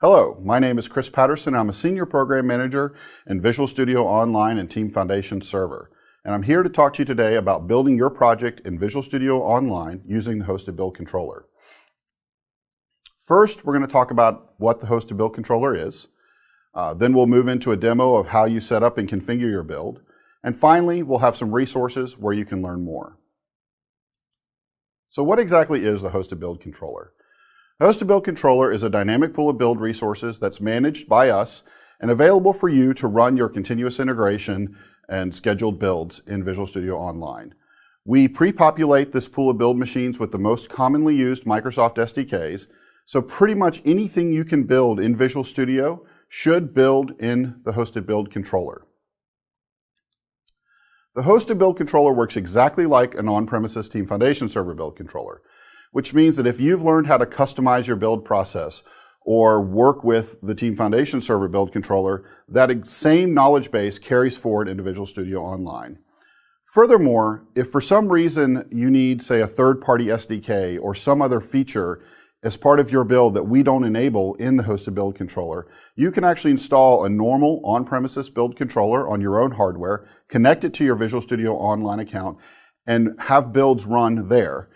Hello, my name is Chris Patterson. I'm a Senior Program Manager in Visual Studio Online and Team Foundation Server. And I'm here to talk to you today about building your project in Visual Studio Online using the Hosted Build Controller. First, we're going to talk about what the Hosted Build Controller is. Then we'll move into a demo of how you set up and configure your build. And finally, we'll have some resources where you can learn more. So what exactly is the Hosted Build Controller? The Hosted Build Controller is a dynamic pool of build resources that's managed by us and available for you to run your continuous integration and scheduled builds in Visual Studio Online. We pre-populate this pool of build machines with the most commonly used Microsoft SDKs, so pretty much anything you can build in Visual Studio should build in the Hosted Build Controller. The Hosted Build Controller works exactly like an on-premises Team Foundation Server build controller, which means that if you've learned how to customize your build process or work with the Team Foundation Server build controller, that same knowledge base carries forward into Visual Studio Online. Furthermore, if for some reason you need, say, a third-party SDK or some other feature as part of your build that we don't enable in the Hosted Build Controller, you can actually install a normal on-premises build controller on your own hardware, connect it to your Visual Studio Online account, and have builds run there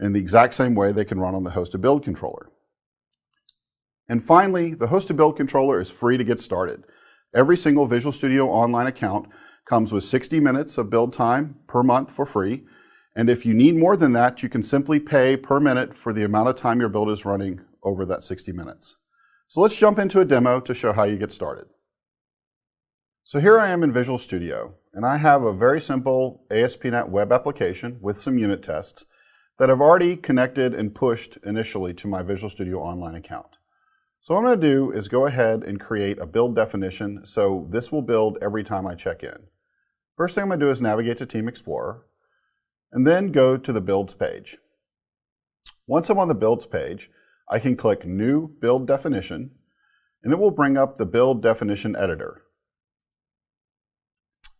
in the exact same way they can run on the Hosted Build Controller. And finally, the Hosted Build Controller is free to get started. Every single Visual Studio Online account comes with 60 minutes of build time per month for free. And if you need more than that, you can simply pay per minute for the amount of time your build is running over that 60 minutes. So let's jump into a demo to show how you get started. So here I am in Visual Studio, and I have a very simple ASP.NET web application with some unit tests that I've already connected and pushed initially to my Visual Studio Online account. So what I'm going to do is go ahead and create a build definition so this will build every time I check in. First thing I'm going to do is navigate to Team Explorer and then go to the Builds page. Once I'm on the Builds page, I can click New Build Definition and it will bring up the Build Definition Editor,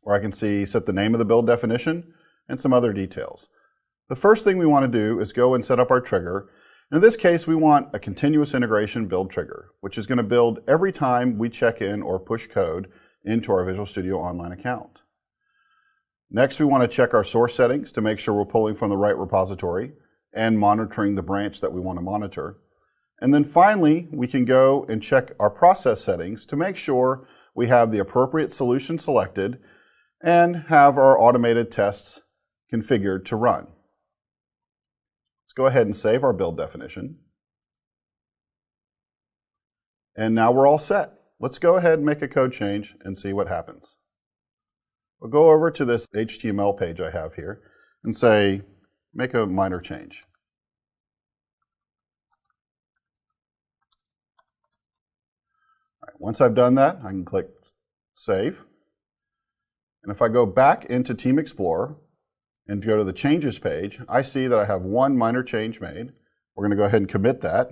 where I can set the name of the build definition and some other details. The first thing we want to do is go and set up our trigger. In this case, we want a continuous integration build trigger, which is going to build every time we check in or push code into our Visual Studio Online account. Next, we want to check our source settings to make sure we're pulling from the right repository and monitoring the branch that we want to monitor. And then finally, we can go and check our process settings to make sure we have the appropriate solution selected and have our automated tests configured to run. Go ahead and save our build definition. And now we're all set. Let's go ahead and make a code change and see what happens. We'll go over to this HTML page I have here and say, make a minor change. All right, once I've done that, I can click Save. And if I go back into Team Explorer, and go to the Changes page, I see that I have one minor change made. We're going to go ahead and commit that.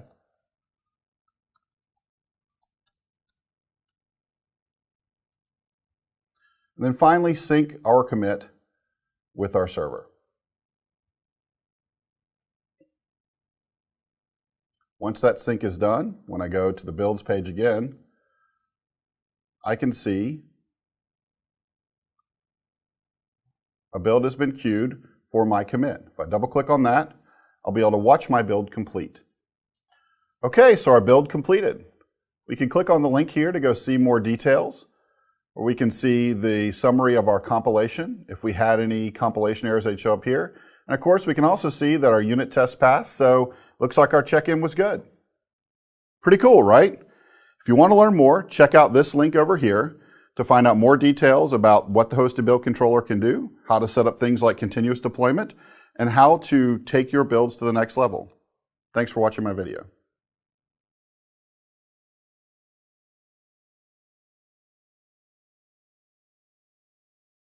And then finally sync our commit with our server. Once that sync is done, when I go to the Builds page again, I can see a build has been queued for my commit. If I double click on that, I'll be able to watch my build complete. Okay, so our build completed. We can click on the link here to go see more details, or we can see the summary of our compilation. If we had any compilation errors, they'd show up here. And of course, we can also see that our unit test passed, so looks like our check-in was good. Pretty cool, right? If you want to learn more, check out this link over here to find out more details about what the Hosted Build Controller can do, how to set up things like continuous deployment, and how to take your builds to the next level. Thanks for watching my video.